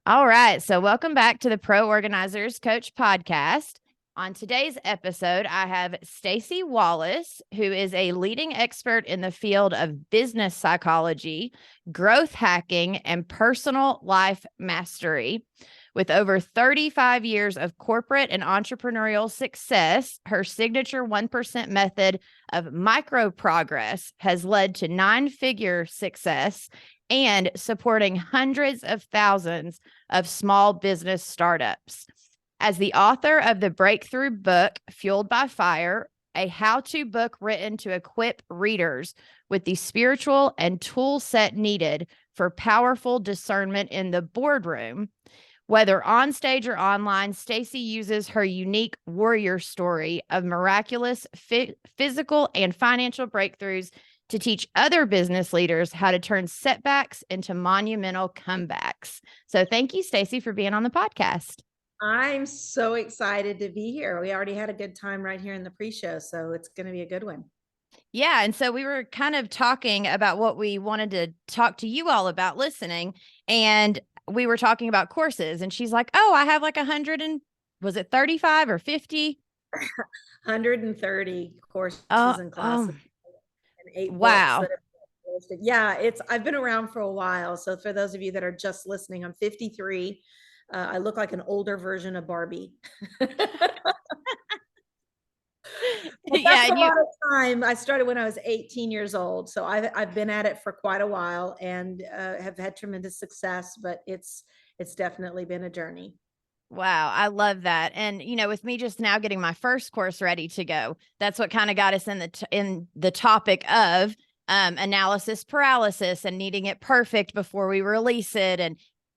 All right. So, welcome back to the Pro Organizers Coach podcast. On today's episode, I have Staci Wallace, who is a leading expert in the field of business psychology, growth hacking, and personal life mastery. With over 35 years of corporate and entrepreneurial success, her signature 1% method of micro progress has led to 9-figure success and supporting hundreds of thousands of small business startups. As the author of the breakthrough book, Fueled by Fire, a how-to book written to equip readers with the spiritual and tool set needed for powerful discernment in the boardroom, whether on stage or online, Staci uses her unique warrior story of miraculous physical and financial breakthroughs to teach other business leaders how to turn setbacks into monumental comebacks. So thank you, Staci, for being on the podcast. I'm so excited to be here. We already had a good time right here in the pre-show, so it's going to be a good one. Yeah. And so we were kind of talking about what we wanted to talk to you all about listening. And we were talking about courses. And she's like, oh, I have like 100 and was it 35 or 50? 130 courses Oh, and classes and 8 books wow. that have been posted. Yeah, I've been around for a while. So for those of you that are just listening, I'm 53. I look like an older version of Barbie. Well, Yeah. that's a And you, lot of time. I started when I was 18 years old, so I've been at it for quite a while and have had tremendous success. But it's definitely been a journey. wow, I love that. And with me just now getting my first course ready to go, that's what kind of got us in the topic of analysis paralysis and needing it perfect before we release it.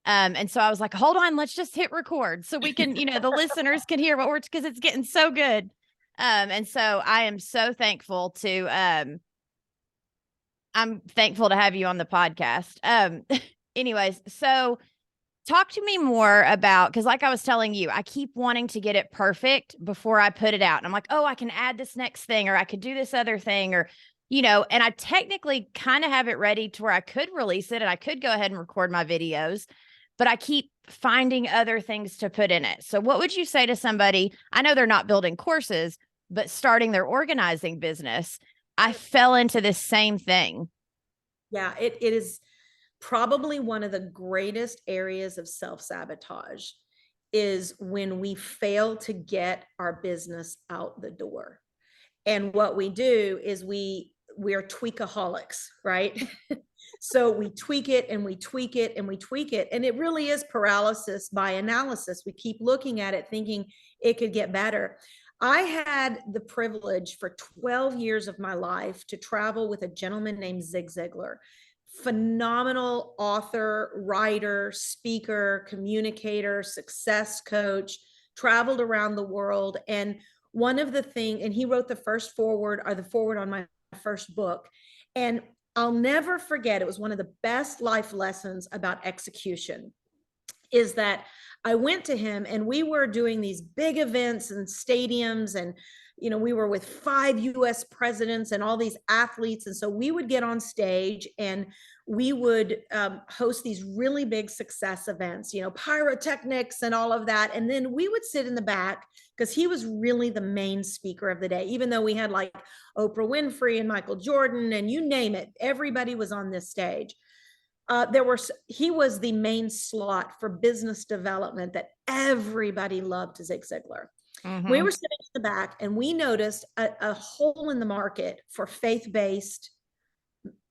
And so I was like, hold on, let's just hit record so we can, the listeners can hear what we're because it's getting so good. And so I am so thankful to I'm thankful to have you on the podcast. Anyways, so talk to me more about, because like I was telling you, I keep wanting to get it perfect before I put it out. And I'm like, oh, I can add this next thing, or I could do this other thing, or, and I technically kind of have it ready to where I could release it and I could go ahead and record my videos, but I keep finding other things to put in it. So what would you say to somebody? I know they're not building courses, but starting their organizing business. I fell into this same thing. Yeah, it is probably one of the greatest areas of self-sabotage is when we fail to get our business out the door. And what we do is we're tweakaholics, right? So we tweak it and we tweak it and we tweak it. And it really is paralysis by analysis. We keep looking at it thinking it could get better. I had the privilege for 12 years of my life to travel with a gentleman named Zig Ziglar. Phenomenal author, writer, speaker, communicator, success coach, traveled around the world. And one of the things, and he wrote the first foreword or the foreword on my first book. And I'll never forget, it was one of the best life lessons about execution, is that I went to him and we were doing these big events and stadiums, and we were with 5 US presidents and all these athletes. And so we would get on stage and we would host these really big success events, pyrotechnics and all of that. And then we would sit in the back because he was really the main speaker of the day, even though we had like Oprah Winfrey and Michael Jordan and you name it, everybody was on this stage. He was the main slot for business development that everybody loved, Zig Ziglar. Mm-hmm. We were sitting in the back and we noticed a hole in the market for faith-based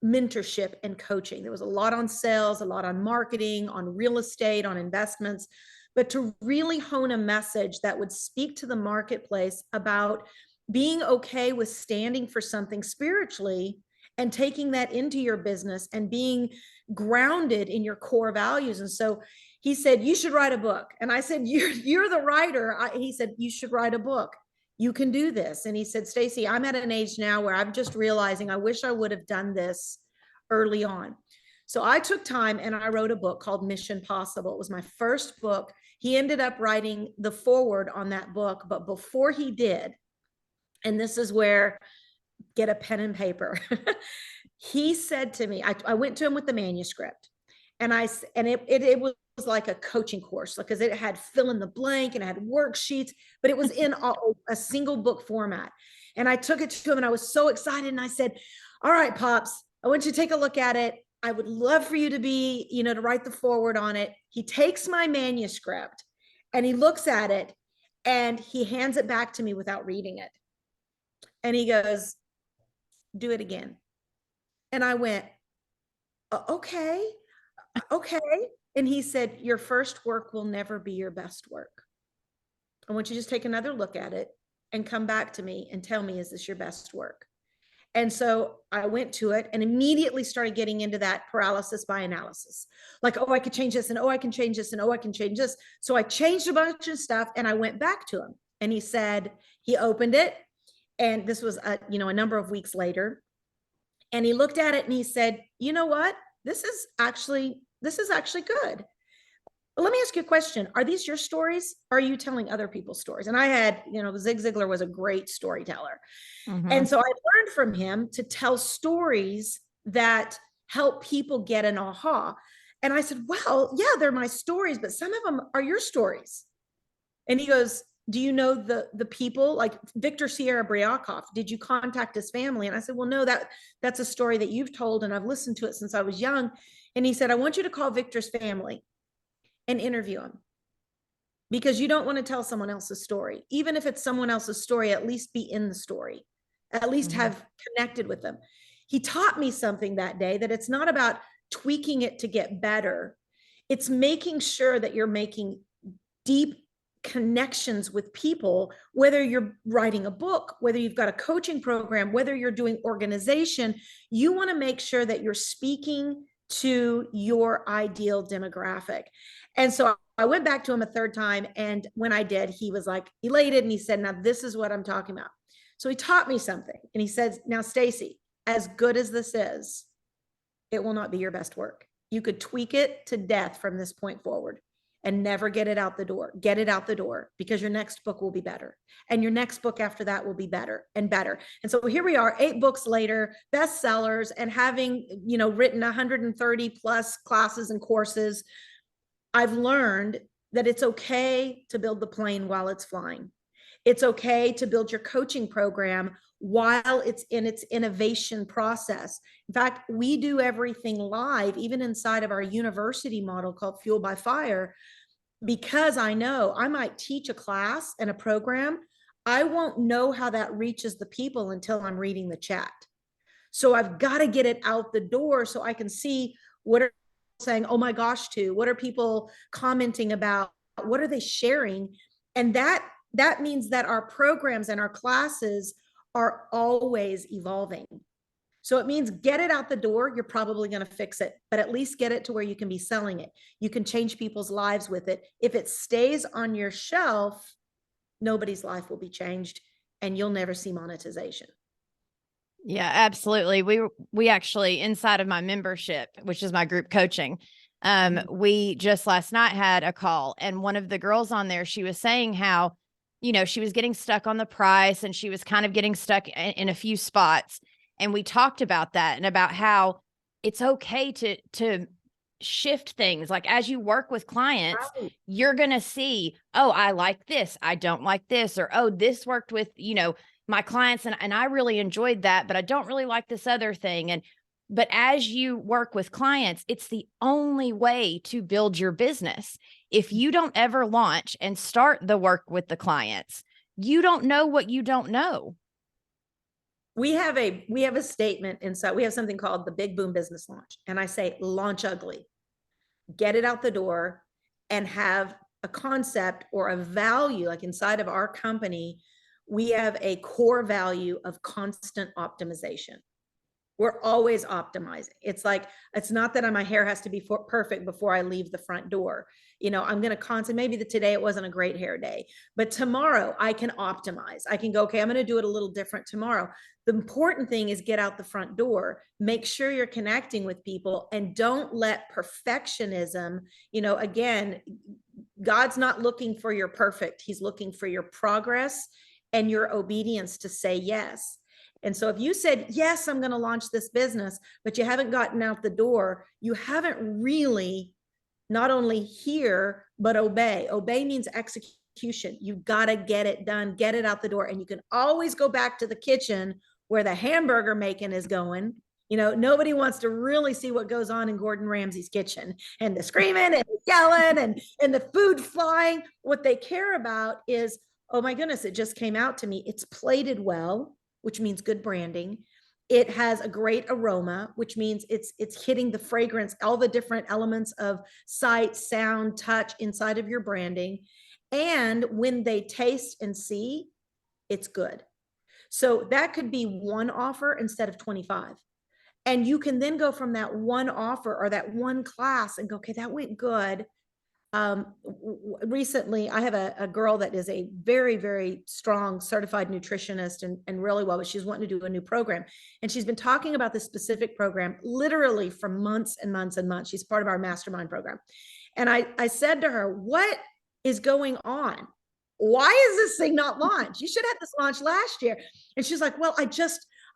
mentorship and coaching. There was a lot on sales, a lot on marketing, on real estate, on investments, but to really hone a message that would speak to the marketplace about being okay with standing for something spiritually and taking that into your business and being grounded in your core values. And so he said, you should write a book. And I said, you're the writer. He said, you should write a book. You can do this. And he said, Staci, I'm at an age now where I'm just realizing I wish I would have done this early on. So I took time and I wrote a book called Mission Possible. It was my first book. He ended up writing the foreword on that book. But before he did, and this is where get a pen and paper. He said to me, I went to him with the manuscript, and it was like a coaching course because it had fill in the blank and it had worksheets, but it was in a single book format. And I took it to him and I was so excited. And I said, all right, Pops, I want you to take a look at it. I would love for you to be, to write the foreword on it. He takes my manuscript and he looks at it and he hands it back to me without reading it. And he goes, do it again. And I went, okay. And he said, your first work will never be your best work. I want you to just take another look at it and come back to me and tell me, is this your best work? And so I went to it and immediately started getting into that paralysis by analysis. Like, oh, I could change this, and oh, I can change this, and oh, I can change this. So I changed a bunch of stuff and I went back to him and he said, he opened it. And this was a number of weeks later. And he looked at it and he said, you know what? This is actually good. But let me ask you a question. Are these your stories? Or are you telling other people's stories? And I had, Zig Ziglar was a great storyteller. Mm-hmm. And so I learned from him to tell stories that help people get an aha. And I said, well, yeah, they're my stories, but some of them are your stories. And he goes, do you know the people like Victor Sierra Briakoff? Did you contact his family? And I said, well, no, that's a story that you've told and I've listened to it since I was young. And he said, I want you to call Victor's family and interview him, because you don't want to tell someone else's story. Even if it's someone else's story, at least be in the story, at least have connected with them. He taught me something that day, that it's not about tweaking it to get better. It's making sure that you're making deep connections with people, whether you're writing a book, whether you've got a coaching program, whether you're doing organization. You want to make sure that you're speaking to your ideal demographic. And so I went back to him a third time. And when I did, he was like elated. And he said, now this is what I'm talking about. So he taught me something. And he said, now, Staci, as good as this is, it will not be your best work. You could tweak it to death from this point forward and never get it out the door. Get it out the door, because your next book will be better. And your next book after that will be better and better. And so here we are, 8 books later, bestsellers, and having, written 130 plus classes and courses. I've learned that it's okay to build the plane while it's flying. It's okay to build your coaching program while it's in its innovation process. In fact, we do everything live, even inside of our university model called Fuel by Fire, because I know I might teach a class and a program. I won't know how that reaches the people until I'm reading the chat. So I've got to get it out the door so I can see what are saying, oh my gosh, to what are people commenting about, what are they sharing? And that means that our programs and our classes are always evolving. So it means get it out the door. You're probably going to fix it, but at least get it to where you can be selling it. You can change people's lives with it. If it stays on your shelf, nobody's life will be changed and you'll never see monetization. Yeah, absolutely. We actually, inside of my membership, which is my group coaching, we just last night had a call, and one of the girls on there, she was saying how, she was getting stuck on the price and she was kind of getting stuck in a few spots. And we talked about that and about how it's okay to shift things. Like as you work with clients, you're going to see, oh, I like this. I don't like this. Or, oh, this worked with, my clients and I really enjoyed that, but I don't really like this other thing. But as you work with clients, it's the only way to build your business. If you don't ever launch and start the work with the clients, you don't know what you don't know. We have a statement inside. We have something called the Big Boom Business Launch. And I say, launch ugly, get it out the door, and have a concept or a value. Like inside of our company, we have a core value of constant optimization. We're always optimizing. It's like, it's not that my hair has to be perfect before I leave the front door. I'm going to constantly, maybe today it wasn't a great hair day, but tomorrow I can optimize. I can go, okay, I'm going to do it a little different tomorrow. The important thing is get out the front door, make sure you're connecting with people, and don't let perfectionism, again, God's not looking for your perfect. He's looking for your progress and your obedience to say yes. And so if you said, yes, I'm going to launch this business, but you haven't gotten out the door, you haven't really not only hear, but obey. Obey means execution. You got to get it done, get it out the door. And you can always go back to the kitchen where the hamburger making is going. You know, nobody wants to really see what goes on in Gordon Ramsay's kitchen and the screaming and the yelling and the food flying. What they care about is, oh my goodness, it just came out to me. It's plated well, which means good branding. It has a great aroma, which means it's hitting the fragrance, all the different elements of sight, sound, touch inside of your branding. And when they taste and see, it's good. So that could be one offer instead of 25. And you can then go from that one offer or that one class and go, okay, that went good. Recently, I have a girl that is a very, very strong certified nutritionist and really well, but she's wanting to do a new program. And she's been talking about this specific program literally for months and months and months. She's part of our mastermind program. And I said to her, what is going on? Why is this thing not launched? You should have this launched last year. And she's like, well,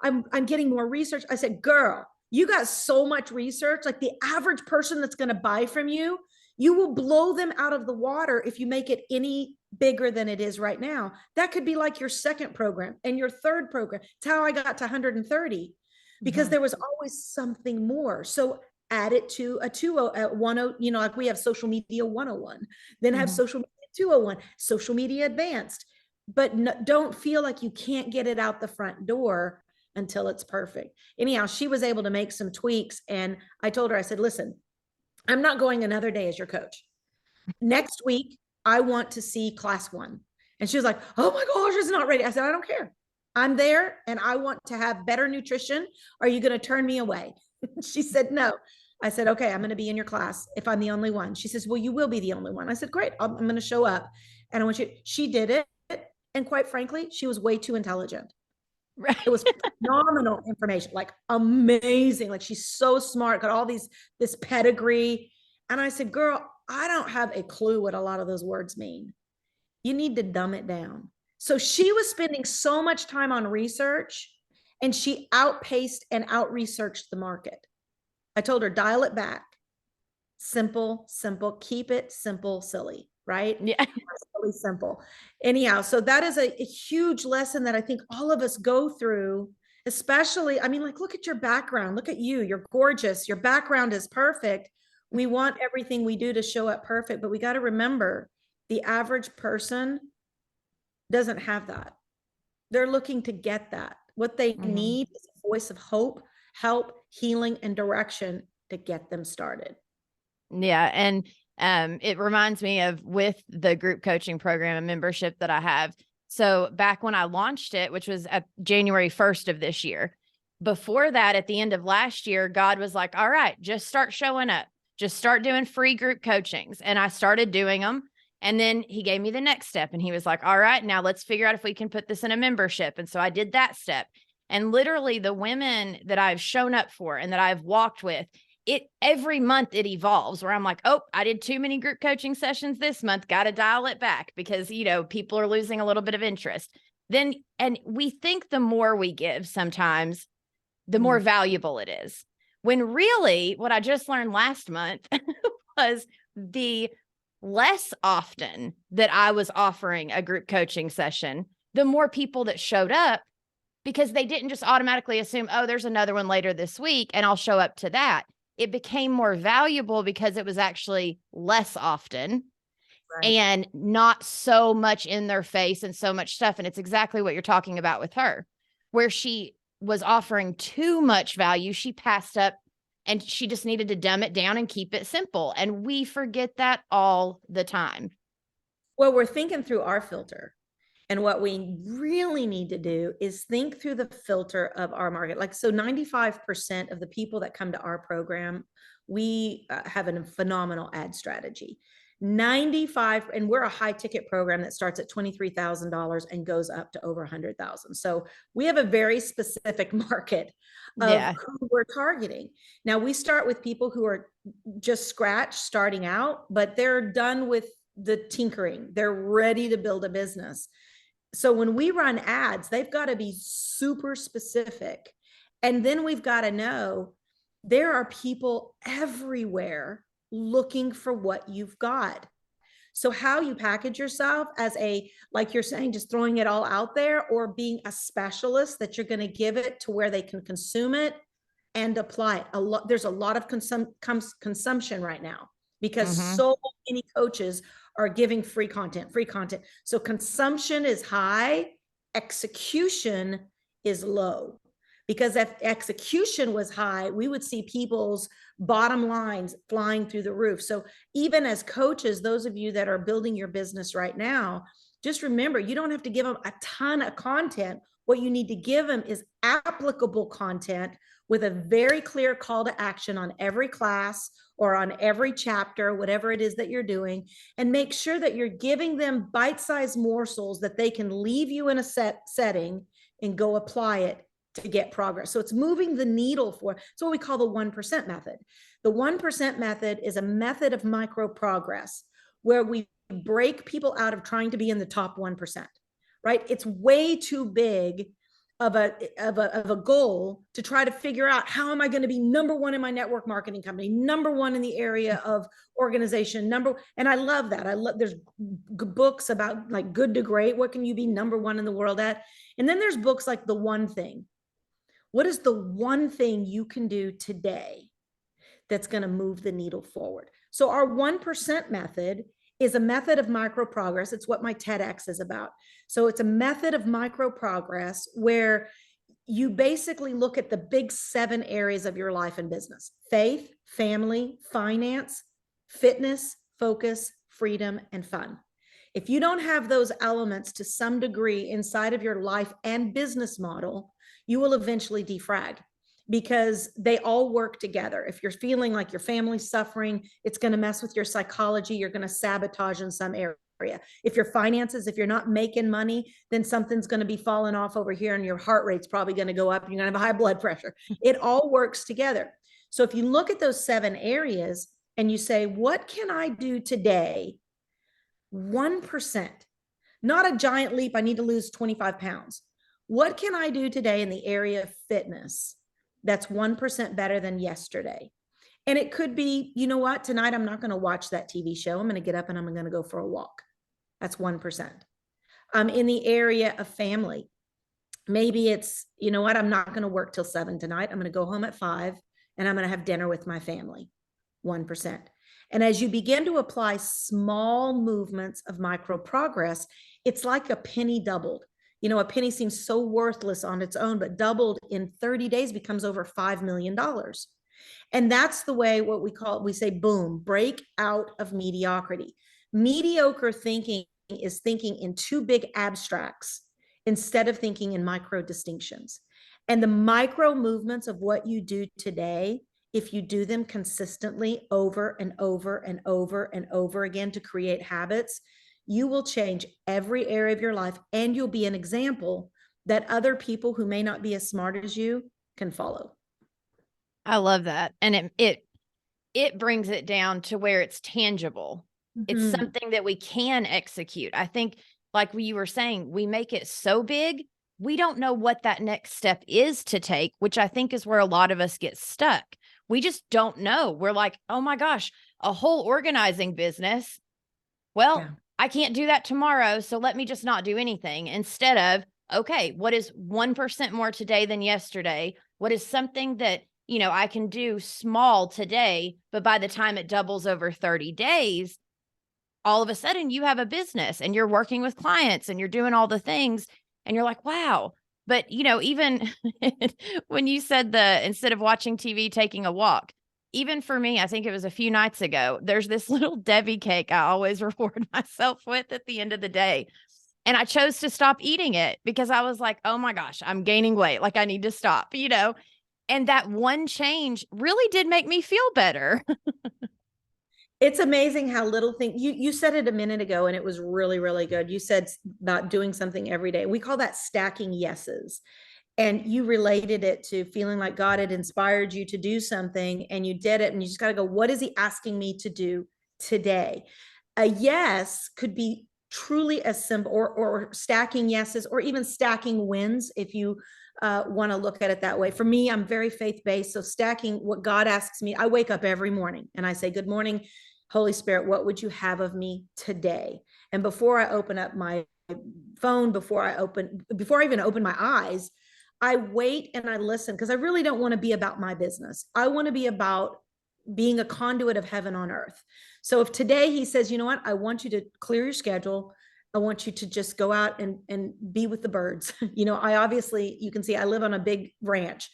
I'm getting more research. I said, girl, you got so much research. Like the average person that's going to buy from you, you will blow them out of the water if you make it any bigger than it is right now. That could be like your second program and your third program. It's how I got to 130 because there was always something more. So add it to a 20, 10, you know, like we have social media 101, then have social media 201, social media advanced, but don't feel like you can't get it out the front door until it's perfect. Anyhow, she was able to make some tweaks. And I told her, I said, listen, I'm not going another day as your coach. Next week, I want to see class 1. And she was like, oh my gosh, it's not ready. I said, I don't care. I'm there and I want to have better nutrition. Are you going to turn me away? She said, no. I said, okay, I'm going to be in your class if I'm the only one. She says, well, you will be the only one. I said, great. I'm going to show up. And I want you, she did it. And quite frankly, she was way too intelligent. Right. It was phenomenal information, like amazing. Like she's so smart, got all this pedigree. And I said, girl, I don't have a clue what a lot of those words mean. You need to dumb it down. So she was spending so much time on research and she outpaced and out-researched the market. I told her, dial it back. Simple, simple, keep it simple, silly, right? Yeah. Really simple. Anyhow, so that is a huge lesson that I think all of us go through, especially, I mean, like, look at your background. Look at you. You're gorgeous. Your background is perfect. We want everything we do to show up perfect, but we got to remember the average person doesn't have that. They're looking to get that. What they need is a voice of hope, help, healing, and direction to get them started. Yeah. And it reminds me of with the group coaching program and membership that I have. So back when I launched it, which was at January 1st of this year, before that, at the end of last year, God was like, all right, just start showing up, just start doing free group coachings. And I started doing them. And then he gave me the next step and he was like, all right, now let's figure out if we can put this in a membership. And so I did that step. And literally the women that I've shown up for and that I've walked with, it every month it evolves where I'm like, oh, I did too many group coaching sessions this month. Got to dial it back because, you know, people are losing a little bit of interest. Then, and we think the more we give sometimes, the more valuable it is. When really what I just learned last month was the less often that I was offering a group coaching session, the more people that showed up because they didn't just automatically assume, oh, there's another one later this week and I'll show up to that. It became more valuable because it was actually less often and not so much in their face and so much stuff. And it's exactly what you're talking about with her, where she was offering too much value. She passed up and she just needed to dumb it down and keep it simple. And we forget that all the time. Well, we're thinking through our filter. And what we really need to do is think through the filter of our market. Like, so 95% of the people that come to our program, we have a phenomenal ad strategy. 95, and we're a high ticket program that starts at $23,000 and goes up to over 100,000. So we have a very specific market of who we're targeting. Now we start with people who are just scratch starting out, but they're done with the tinkering. They're ready to build a business. So when we run ads, they've got to be super specific. And then we've got to know there are people everywhere looking for what you've got. So how you package yourself as a, like you're saying, just throwing it all out there, or being a specialist that you're going to give it to where they can consume it and apply it. There's a lot of consumption right now because so many coaches are giving free content. So consumption is high, execution is low. Because if execution was high, we would see people's bottom lines flying through the roof. So even as coaches, those of you that are building your business right now, just remember, you don't have to give them a ton of content. What you need to give them is applicable content with a very clear call to action on every class or on every chapter, whatever it is that you're doing, and make sure that you're giving them bite-sized morsels that they can leave you in a setting and go apply it to get progress. So it's moving the needle for, it's what we call the 1% method. The 1% method is a method of micro progress where we break people out of trying to be in the top 1%, right? It's way too big of a goal to try to figure out, how am I going to be number one in my network marketing company, number one in the area of organization, and I love that. There's books about like good to great. What can you be number one in the world at? And then there's books like The One Thing. What is the one thing you can do today that's going to move the needle forward? So our 1% method is a method of micro progress. It's what my TEDx is about. So it's a method of micro progress where you basically look at the big 7 areas of your life and business: faith, family, finance, fitness, focus, freedom, and fun. If you don't have those elements to some degree inside of your life and business model, you will eventually defrag, because they all work together. If you're feeling like your family's suffering, it's going to mess with your psychology. You're going to sabotage in some area. If your finances, if you're not making money, then something's going to be falling off over here and your heart rate's probably going to go up. You're going to have high blood pressure. It all works together. So if you look at those 7 areas and you say, what can I do today? 1%, not a giant leap. I need to lose 25 pounds. What can I do today in the area of fitness that's 1% better than yesterday? And it could be, you know what, tonight I'm not going to watch that TV show. I'm going to get up and I'm going to go for a walk. That's 1%. In the area of family, maybe it's, you know what, I'm not going to work till 7 tonight. I'm going to go home at 5 and I'm going to have dinner with my family. 1%. And as you begin to apply small movements of micro progress, it's like a penny doubled. You know, a penny seems so worthless on its own, but doubled in 30 days becomes over $5 million. And that's the way, what we say, boom, break out of mediocrity. Mediocre thinking is thinking in too big abstracts instead of thinking in micro distinctions. And the micro movements of what you do today, if you do them consistently over and over and over and over again to create habits, you will change every area of your life, and you'll be an example that other people who may not be as smart as you can follow. I love that. And it brings it down to where it's tangible. It's something that we can execute. I think, like you were saying, we make it so big, we don't know what that next step is to take, which I think is where a lot of us get stuck. We just don't know. We're like, oh my gosh, a whole organizing business. Well, yeah, I can't do that tomorrow, so let me just not do anything. Instead of, okay, what is 1% more today than yesterday? What is something that, you know, I can do small today, but by the time it doubles over 30 days, all of a sudden you have a business and you're working with clients and you're doing all the things and you're like, wow. But, you know, even when you said instead of watching TV, taking a walk, even for me, I think it was a few nights ago, there's this little Debbie cake I always reward myself with at the end of the day. And I chose to stop eating it because I was like, oh my gosh, I'm gaining weight. Like I need to stop, you know? And that one change really did make me feel better. It's amazing how little thing you said it a minute ago, and it was really, really good. You said about doing something every day. We call that stacking yeses. And you related it to feeling like God had inspired you to do something and you did it. And you just got to go, what is he asking me to do today? A yes could be truly as simple, or stacking yeses, or even stacking wins. If you want to look at it that way. For me, I'm very faith-based. So stacking what God asks me, I wake up every morning and I say, good morning, Holy Spirit, what would you have of me today? And before I open up my phone, before I even open my eyes, I wait and I listen, because I really don't want to be about my business. I want to be about being a conduit of heaven on earth. So if today he says, you know what, I want you to clear your schedule, I want you to just go out and be with the birds. I obviously, you can see I live on a big ranch,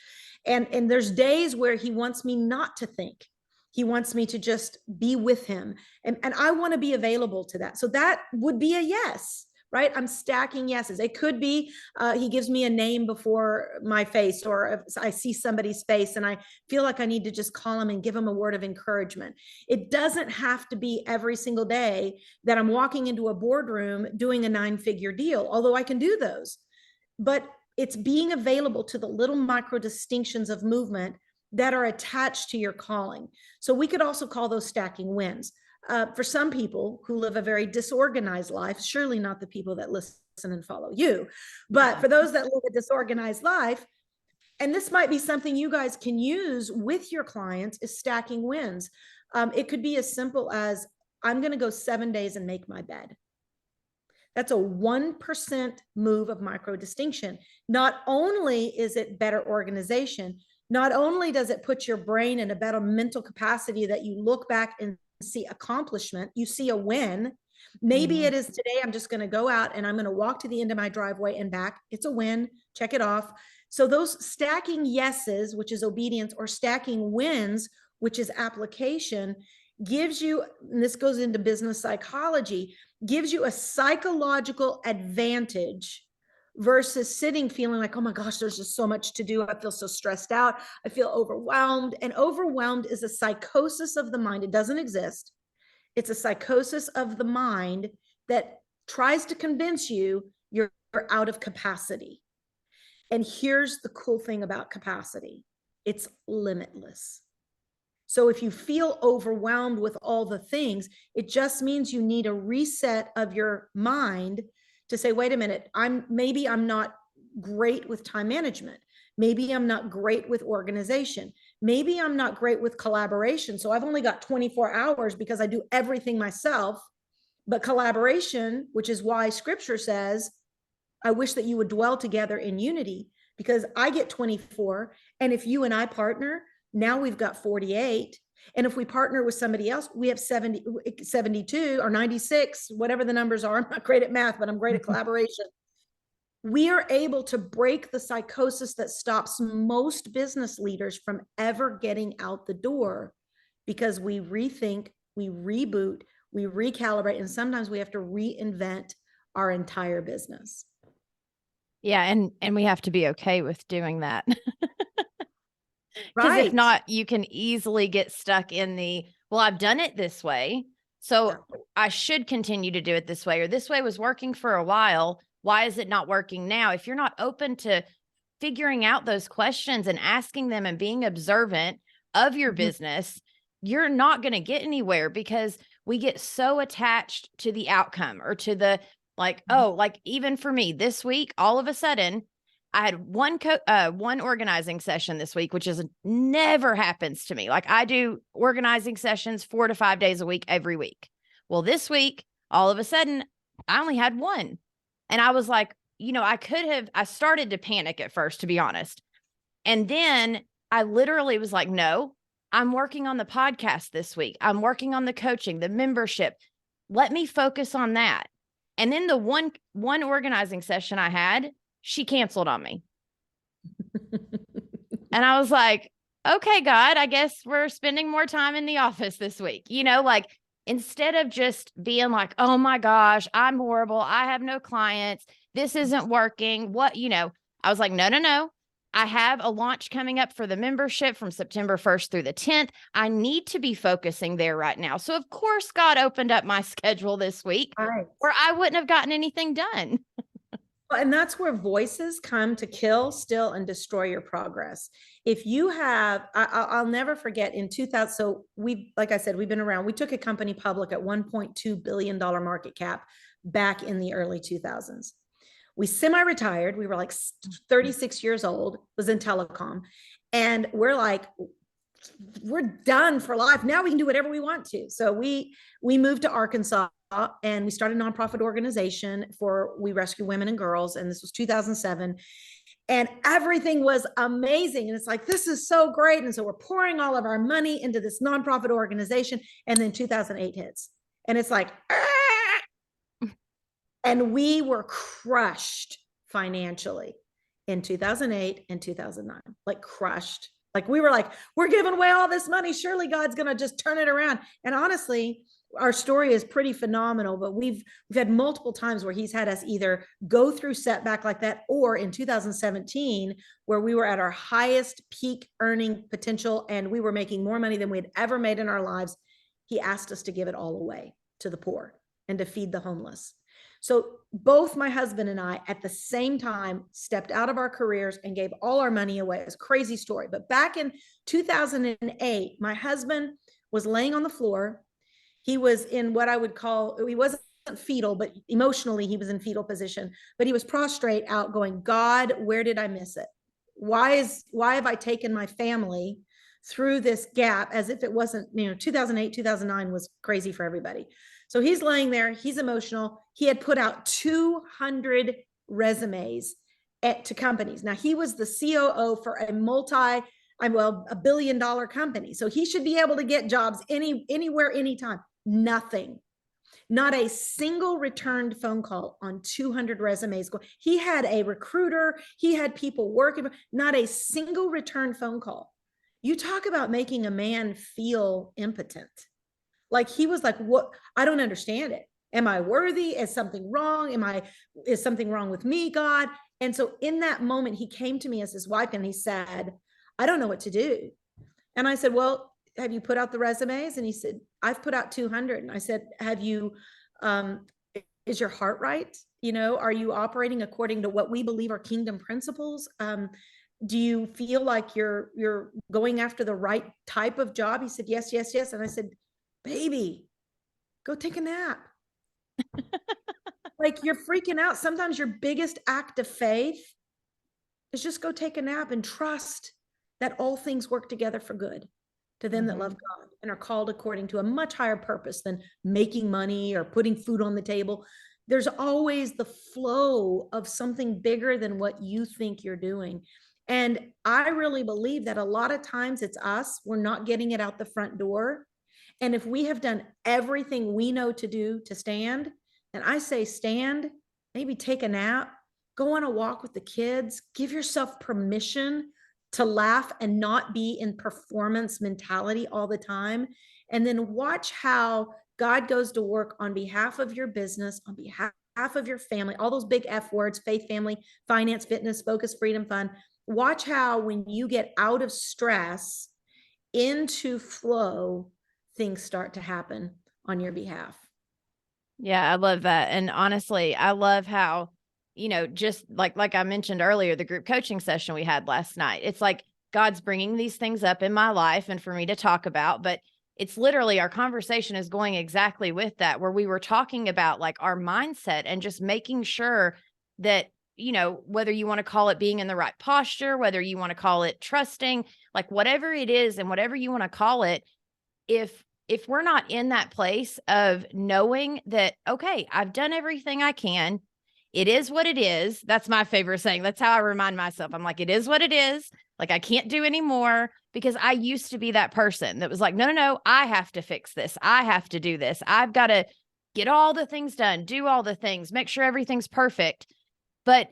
and there's days where he wants me not to think. He wants me to just be with him. And I want to be available to that. So that would be a yes, right? I'm stacking yeses. It could be he gives me a name before my face, or I see somebody's face and I feel like I need to just call him and give him a word of encouragement. It doesn't have to be every single day that I'm walking into a boardroom doing a 9-figure deal, although I can do those. But it's being available to the little micro distinctions of movement that are attached to your calling. So we could also call those stacking wins. For some people who live a very disorganized life, surely not the people that listen and follow you, but for those that live a disorganized life, and this might be something you guys can use with your clients, is stacking wins. It could be as simple as, I'm going to go 7 days and make my bed. That's a 1% move of micro distinction. Not only is it better organization, not only does it put your brain in a better mental capacity that you look back and see accomplishment, you see a win. Maybe it is today, I'm just going to go out and I'm going to walk to the end of my driveway and back. It's a win. Check it off. So those stacking yeses, which is obedience, or stacking wins, which is application, gives you, and this goes into business psychology, gives you a psychological advantage versus sitting feeling like, oh my gosh, there's just so much to do. I feel so stressed out. I feel overwhelmed. And overwhelmed is a psychosis of the mind. It doesn't exist. It's a psychosis of the mind that tries to convince you you're out of capacity. And here's the cool thing about capacity. It's limitless. So if you feel overwhelmed with all the things, it just means you need a reset of your mind to say, wait a minute, maybe I'm not great with time management. Maybe I'm not great with organization. Maybe I'm not great with collaboration. So I've only got 24 hours because I do everything myself. But collaboration, which is why scripture says, I wish that you would dwell together in unity, because I get 24. And if you and I partner, now we've got 48. And if we partner with somebody else, we have 72 or 96, whatever the numbers are. I'm not great at math, but I'm great at collaboration. We are able to break the psychosis that stops most business leaders from ever getting out the door, because we rethink, we reboot, we recalibrate, and sometimes we have to reinvent our entire business. Yeah, and we have to be okay with doing that. Because Right. if not, you can easily get stuck in well, I've done it this way, so I should continue to do it this way, or this way was working for a while. Why is it not working now? If you're not open to figuring out those questions and asking them and being observant of your business, you're not going to get anywhere, because we get so attached to the outcome or to the like even for me this week, all of a sudden I had one organizing session this week, which is never happens to me. Like, I do organizing sessions 4 to 5 days a week, every week. Well, this week, all of a sudden, I only had one. And I was like, I started to panic at first, to be honest. And then I literally was like, no, I'm working on the podcast this week. I'm working on the coaching, the membership. Let me focus on that. And then the one organizing session I had, she canceled on me. And I was like, okay, God, I guess we're spending more time in the office this week. Instead of just being like, oh my gosh, I'm horrible, I have no clients, this isn't working. I was like, no. I have a launch coming up for the membership from September 1st through the 10th. I need to be focusing there right now. So of course, God opened up my schedule this week, right, or I wouldn't have gotten anything done. And that's where voices come to kill, steal, and destroy your progress. If you have, I'll never forget in 2000. So like I said, we've been around. We took a company public at $1.2 billion market cap back in the early 2000s. We semi-retired. We were like 36 years old, was in telecom. And we're like, we're done for life. Now we can do whatever we want to. So we moved to Arkansas and we started a nonprofit organization we rescue women and girls. And this was 2007. And everything was amazing. And it's like, this is so great. And so we're pouring all of our money into this nonprofit organization. And then 2008 hits. And it's like, ah! And we were crushed financially in 2008 and 2009, like crushed. Like we were like, we're giving away all this money. Surely God's going to just turn it around. And honestly, our story is pretty phenomenal, but we've had multiple times where he's had us either go through setback like that, or in 2017, where we were at our highest peak earning potential and we were making more money than we'd ever made in our lives. He asked us to give it all away to the poor and to feed the homeless. So both my husband and I at the same time stepped out of our careers and gave all our money away. It's a crazy story. But back in 2008, my husband was laying on the floor. He was in what I would call, he wasn't fetal, but emotionally he was in fetal position, but he was prostrate out going, God, where did I miss it? Why have I taken my family through this gap as if it wasn't, 2008, 2009 was crazy for everybody. So he's laying there, he's emotional. He had put out 200 resumes to companies. Now he was the COO for a $1 billion company. So he should be able to get jobs anywhere, anytime. Nothing. Not a single returned phone call on 200 resumes. He had a recruiter. He had people working. Not a single returned phone call. You talk about making a man feel impotent. Like he was like, what? I don't understand it. Am I worthy? Is something wrong? Is something wrong with me, God? And so in that moment, he came to me as his wife and he said, I don't know what to do. And I said, well, have you put out the resumes? And he said, I've put out 200. And I said, have you, is your heart right? Are you operating according to what we believe are kingdom principles? Do you feel like you're going after the right type of job? He said, yes, yes, yes. And I said, baby, go take a nap. Like you're freaking out. Sometimes your biggest act of faith is just go take a nap and trust that all things work together for good to them that love God and are called according to a much higher purpose than making money or putting food on the table. There's always the flow of something bigger than what you think you're doing. And I really believe that a lot of times it's us, we're not getting it out the front door. And if we have done everything we know to do to stand, and I say stand, maybe take a nap, go on a walk with the kids, give yourself permission to laugh and not be in performance mentality all the time. And then watch how God goes to work on behalf of your business, on behalf of your family, all those big F words, faith, family, finance, fitness, focus, freedom, fun. Watch how when you get out of stress into flow, things start to happen on your behalf. Yeah, I love that. And honestly, I love how, just like I mentioned earlier, the group coaching session we had last night, it's like God's bringing these things up in my life and for me to talk about, but it's literally our conversation is going exactly with that, where we were talking about like our mindset and just making sure that, whether you want to call it being in the right posture, whether you want to call it trusting, like whatever it is and whatever you want to call it, if we're not in that place of knowing that, okay, I've done everything I can, it is what it is. That's my favorite saying. That's how I remind myself. I'm like, it is what it is. Like, I can't do anymore, because I used to be that person that was like, no, I have to fix this. I have to do this. I've got to get all the things done, do all the things, make sure everything's perfect. But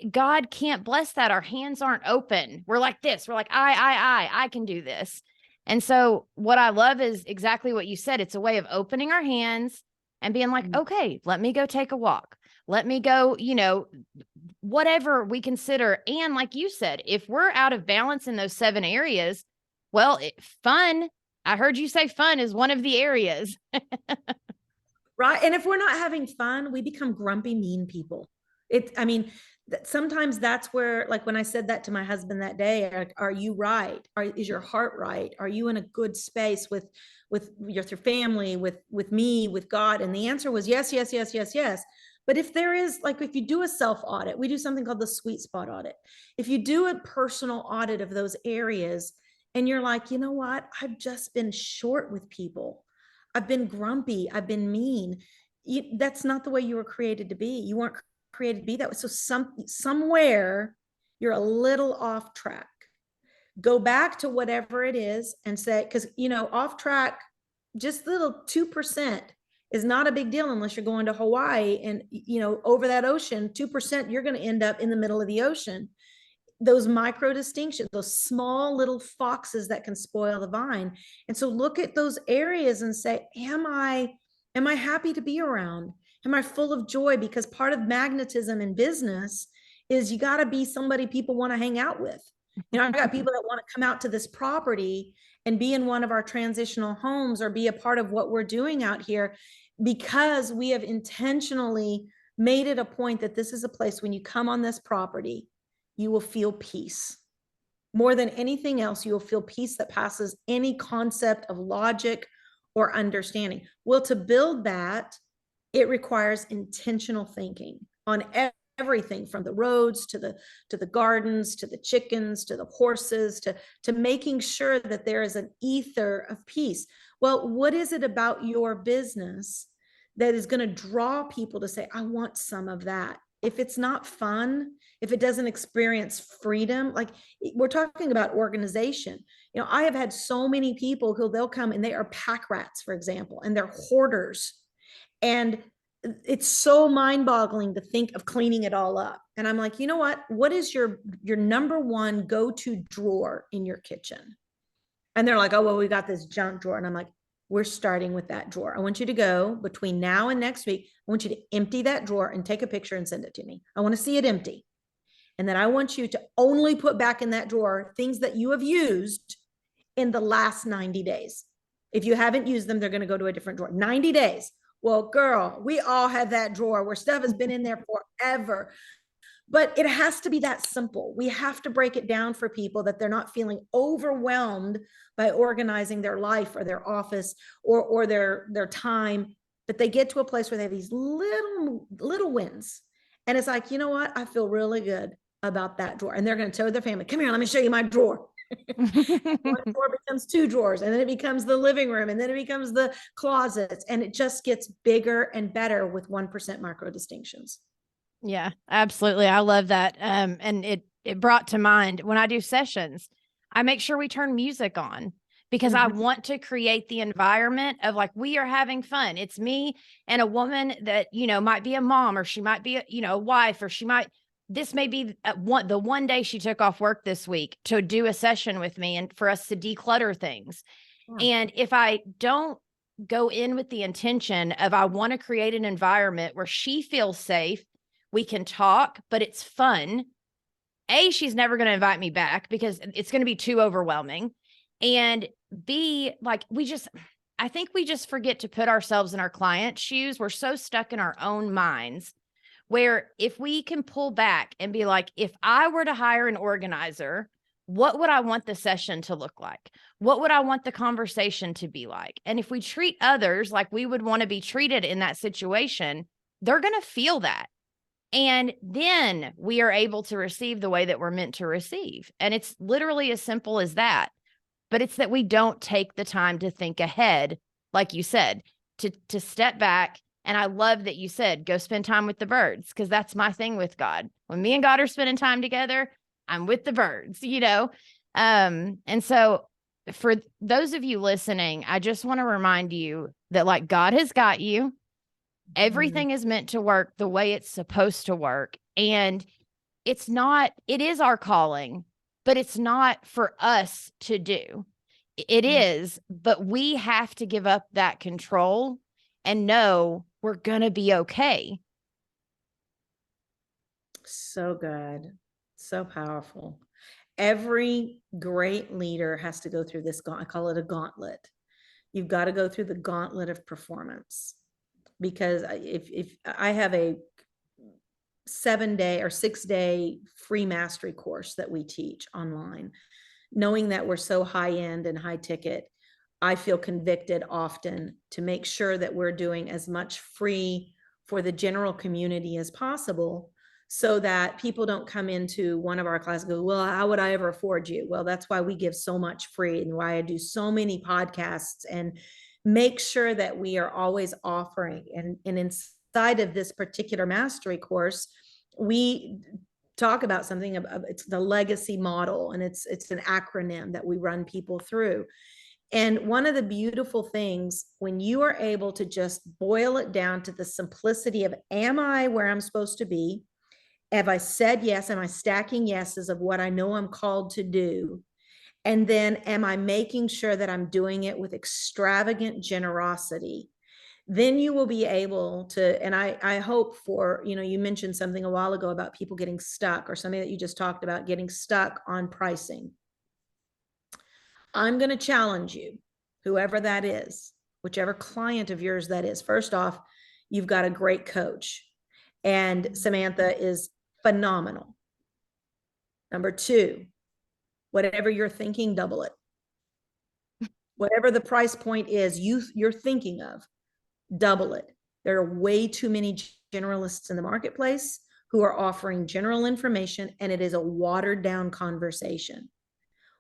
God can't bless that. Our hands aren't open. We're like this. We're like, I can do this. And so what I love is exactly what you said. It's a way of opening our hands and being like, okay, let me go take a walk. Let me go, whatever we consider. And like you said, if we're out of balance in those 7 areas, well, fun, I heard you say fun is one of the areas. Right. And if we're not having fun, we become grumpy, mean people. Sometimes that's where, like when I said that to my husband that day, are you right? Is your heart right? Are you in a good space with your family, with me, with God? And the answer was yes, yes, yes, yes, yes. But if there is, like, if you do a self audit, we do something called the sweet spot audit. If you do a personal audit of those areas and you're like, you know what, I've just been short with people. I've been grumpy. I've been mean. That's not the way you were created to be. You weren't created to be that way. So somewhere you're a little off track. Go back to whatever it is and say, because, off track, just little 2% is not a big deal unless you're going to Hawaii and, over that ocean, 2%, you're going to end up in the middle of the ocean. Those micro distinctions, those small little foxes that can spoil the vine. And so look at those areas and say, am I happy to be around? Am I full of joy? Because part of magnetism in business is you got to be somebody people want to hang out with. I got people that want to come out to this property and be in one of our transitional homes or be a part of what we're doing out here, because we have intentionally made it a point that this is a place when you come on this property, you will feel peace. More than anything else, you will feel peace that passes any concept of logic or understanding. Well, to build that, it requires intentional thinking on everything from the roads to the gardens, to the chickens, to the horses, to making sure that there is an ether of peace. Well, what is it about your business that is going to draw people to say, I want some of that? If it's not fun, if it doesn't experience freedom, like we're talking about organization. I have had so many people who they'll come and they are pack rats, for example, and they're hoarders. And it's so mind-boggling to think of cleaning it all up. And I'm like, you know what is your number one go-to drawer in your kitchen? And they're like, oh, well, we got this junk drawer. And I'm like, we're starting with that drawer. I want you to go between now and next week. I want you to empty that drawer and take a picture and send it to me. I want to see it empty. And then I want you to only put back in that drawer things that you have used in the last 90 days. If you haven't used them, they're going to go to a different drawer. 90 days. Well, girl, we all have that drawer where stuff has been in there forever. But it has to be that simple. We have to break it down for people that they're not feeling overwhelmed by organizing their life or their office or their time, but they get to a place where they have these little wins. And it's like, you know what? I feel really good about that drawer. And they're going to tell their family, come here, let me show you my drawer. One drawer becomes two drawers, and then it becomes the living room, and then it becomes the closets, and it just gets bigger and better with 1% micro distinctions. Yeah, absolutely. I love that. And it brought to mind when I do sessions, I make sure we turn music on because I want to create the environment of like, we are having fun. It's me and a woman that, might be a mom, or she might be, a wife, or this may be the one day she took off work this week to do a session with me and for us to declutter things. Yeah. And if I don't go in with the intention of, I want to create an environment where she feels safe, we can talk, but it's fun. A, she's never going to invite me back because it's going to be too overwhelming. And B, like I think we just forget to put ourselves in our client's shoes. We're so stuck in our own minds where if we can pull back and be like, if I were to hire an organizer, what would I want the session to look like? What would I want the conversation to be like? And if we treat others like we would want to be treated in that situation, they're going to feel that. And then we are able to receive the way that we're meant to receive. And it's literally as simple as that. But it's that we don't take the time to think ahead, like you said, to step back. And I love that you said, go spend time with the birds, because that's my thing with God. When me and God are spending time together, I'm with the birds, And so for those of you listening, I just want to remind you that like God has got you. Everything is meant to work the way it's supposed to work. And it is our calling, but it's not for us to do. It is, but we have to give up that control and know we're going to be okay. So good. So powerful. Every great leader has to go through this. I call it a gauntlet. You've got to go through the gauntlet of performance. Because if I have a 7-day or 6-day free mastery course that we teach online, knowing that we're so high end and high ticket, I feel convicted often to make sure that we're doing as much free for the general community as possible, so that people don't come into one of our classes and go, well, how would I ever afford you? Well, that's why we give so much free and why I do so many podcasts and make sure that we are always offering. And inside of this particular mastery course, we talk about something of it's the legacy model, and it's an acronym that we run people through. And one of the beautiful things when you are able to just boil it down to the simplicity of, am I where I'm supposed to be? Have I said yes? Am I stacking yeses of what I know I'm called to do? And then am I making sure that I'm doing it with extravagant generosity? Then you will be able to, and I hope for, you mentioned something a while ago about people getting stuck, or something that you just talked about, getting stuck on pricing. I'm going to challenge you, whoever that is, whichever client of yours that is. First off, you've got a great coach, and Samantha is phenomenal. Number two, whatever you're thinking, double it. Whatever the price point is you're thinking of, double it. There are way too many generalists in the marketplace who are offering general information, and it is a watered down conversation.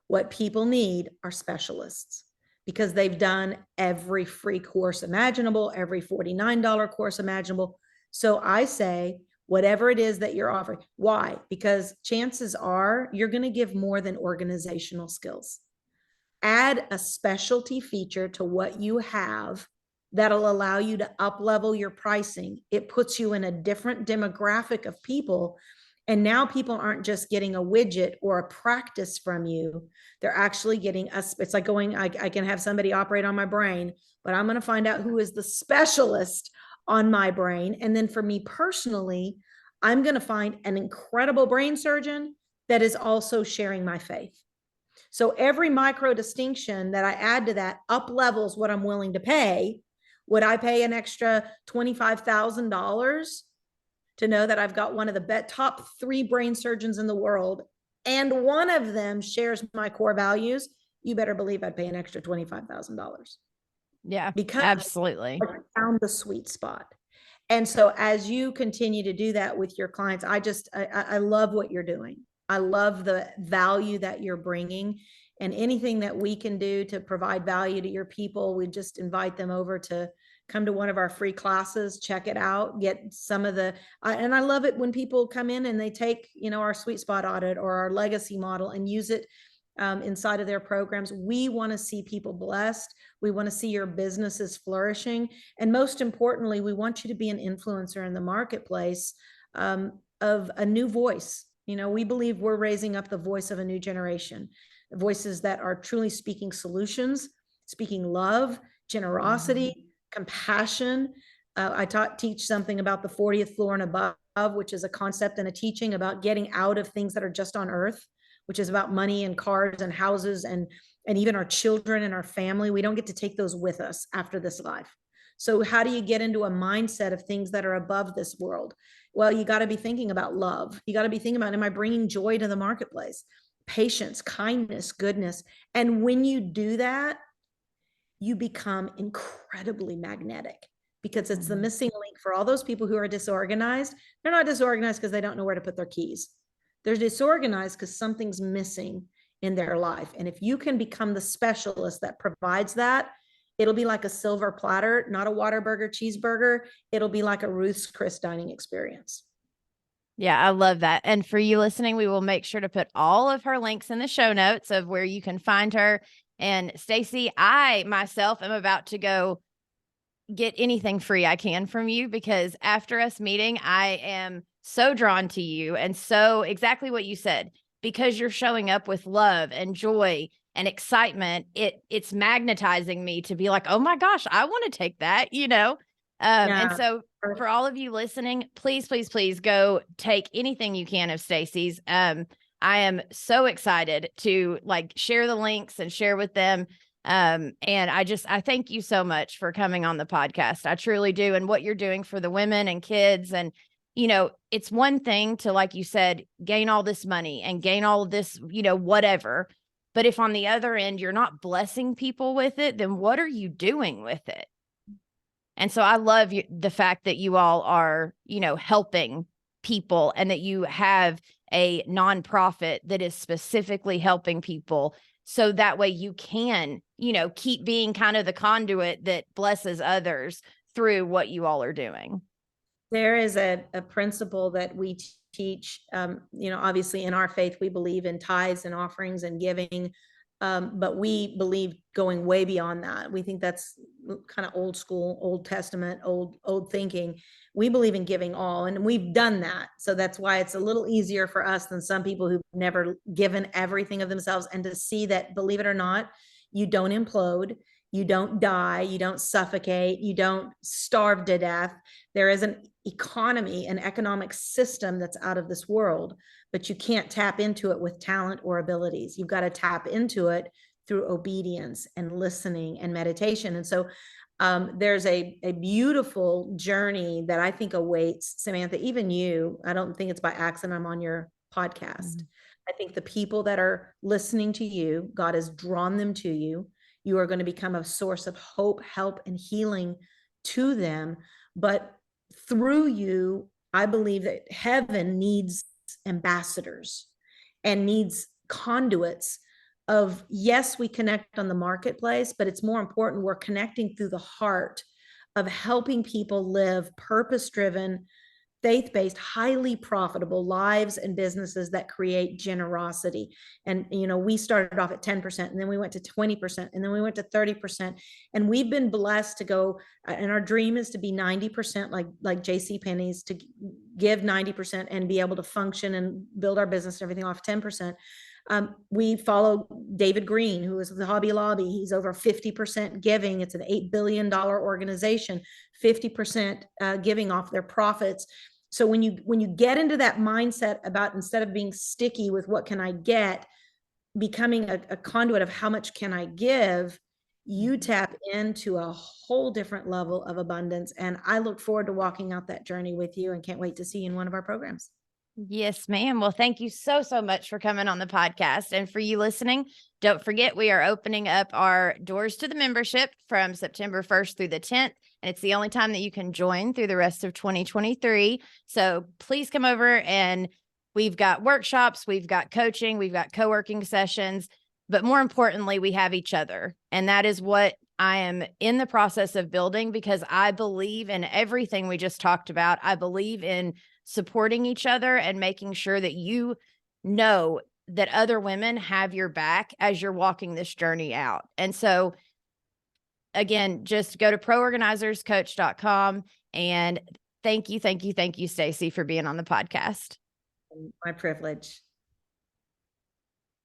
What people need are specialists, because they've done every free course imaginable, every $49 course imaginable. So I say, whatever it is that you're offering. Why? Because chances are you're going to give more than organizational skills. Add a specialty feature to what you have that'll allow you to up level your pricing. It puts you in a different demographic of people. And now people aren't just getting a widget or a practice from you. They're actually getting us. It's like going, I can have somebody operate on my brain, but I'm going to find out who is the specialist on my brain. And then for me personally, I'm going to find an incredible brain surgeon that is also sharing my faith. So every micro distinction that I add to that up levels what I'm willing to pay. Would I pay an extra $25,000 to know that I've got one of the top 3 brain surgeons in the world, and one of them shares my core values? You better believe I'd pay an extra $25,000. Yeah, because absolutely. I found the sweet spot. And so as you continue to do that with your clients, I love what you're doing. I love the value that you're bringing, and anything that we can do to provide value to your people, we just invite them over to come to one of our free classes, check it out, get some of and I love it when people come in and they take, our sweet spot audit or our legacy model and use it inside of their programs. We want to see people blessed. We want to see your businesses flourishing. And most importantly, we want you to be an influencer in the marketplace of a new voice. We believe we're raising up the voice of a new generation, voices that are truly speaking solutions, speaking love, generosity, compassion. I teach something about the 40th floor and above, which is a concept and a teaching about getting out of things that are just on earth, which is about money and cars and houses and even our children and our family. We don't get to take those with us after this life. So how do you get into a mindset of things that are above this world? Well, you got to be thinking about love. You got to be thinking about, am I bringing joy to the marketplace? Patience, kindness, goodness. And when you do that, you become incredibly magnetic, because it's the missing link for all those people who are disorganized. They're not disorganized because they don't know where to put their keys. They're disorganized because something's missing in their life. And if you can become the specialist that provides that, it'll be like a silver platter, not a Whataburger cheeseburger. It'll be like a Ruth's Chris dining experience. Yeah, I love that. And for you listening, we will make sure to put all of her links in the show notes of where you can find her. And Staci, I myself am about to go get anything free I can from you, because after us meeting, I am so drawn to you, and so exactly what you said, because you're showing up with love and joy and excitement, it's magnetizing me to be like, oh my gosh, I want to take that, Yeah. And so for all of you listening, please, please, please go take anything you can of Staci's. I am so excited to share the links and share with them. And I thank you so much for coming on the podcast. I truly do. And what you're doing for the women and kids. And, it's one thing to, like you said, gain all this money and gain all of this, whatever. But if on the other end, you're not blessing people with it, then what are you doing with it? And so I love the fact that you all are, helping people, and that you have a nonprofit that is specifically helping people. So that way you can, keep being kind of the conduit that blesses others through what you all are doing. There is a principle that we teach, obviously in our faith, we believe in tithes and offerings and giving. But we believe going way beyond that. We think that's kind of old school, Old Testament, old thinking. We believe in giving all, and we've done that. So that's why it's a little easier for us than some people who've never given everything of themselves, and to see that, believe it or not, you don't implode, you don't die, you don't suffocate, you don't starve to death. There is an economy, an economic system that's out of this world, but you can't tap into it with talent or abilities. You've got to tap into it through obedience and listening and meditation. And so there's a beautiful journey that I think awaits, Samantha, even you. I don't think it's by accident I'm on your podcast. I think the people that are listening to you, God has drawn them to you. You are going to become a source of hope, help, and healing to them. But through you, I believe that heaven needs ambassadors and needs conduits of, yes, we connect on the marketplace, but it's more important we're connecting through the heart of helping people live purpose-driven, faith-based, highly profitable lives and businesses that create generosity. And, we started off at 10%, and then we went to 20%, and then we went to 30%. And we've been blessed to go, and our dream is to be 90%, like JC Penney's, to give 90% and be able to function and build our business and everything off 10%. We follow David Green, who is the Hobby Lobby. He's over 50% giving. It's an $8 billion organization, 50% giving off their profits. So when you get into that mindset about, instead of being sticky with what can I get, becoming a conduit of how much can I give, you tap into a whole different level of abundance. And I look forward to walking out that journey with you, and can't wait to see you in one of our programs. Yes, ma'am. Well, thank you so much for coming on the podcast. And for you listening, don't forget, we are opening up our doors to the membership from September 1st through the 10th. And it's the only time that you can join through the rest of 2023. So please come over, and we've got workshops, we've got coaching, we've got co-working sessions, but more importantly, we have each other. And that is what I am in the process of building, because I believe in everything we just talked about. I believe in supporting each other and making sure that you know that other women have your back as you're walking this journey out. And so again, just go to proorganizerscoach.com, and thank you, Staci, for being on the podcast. My privilege.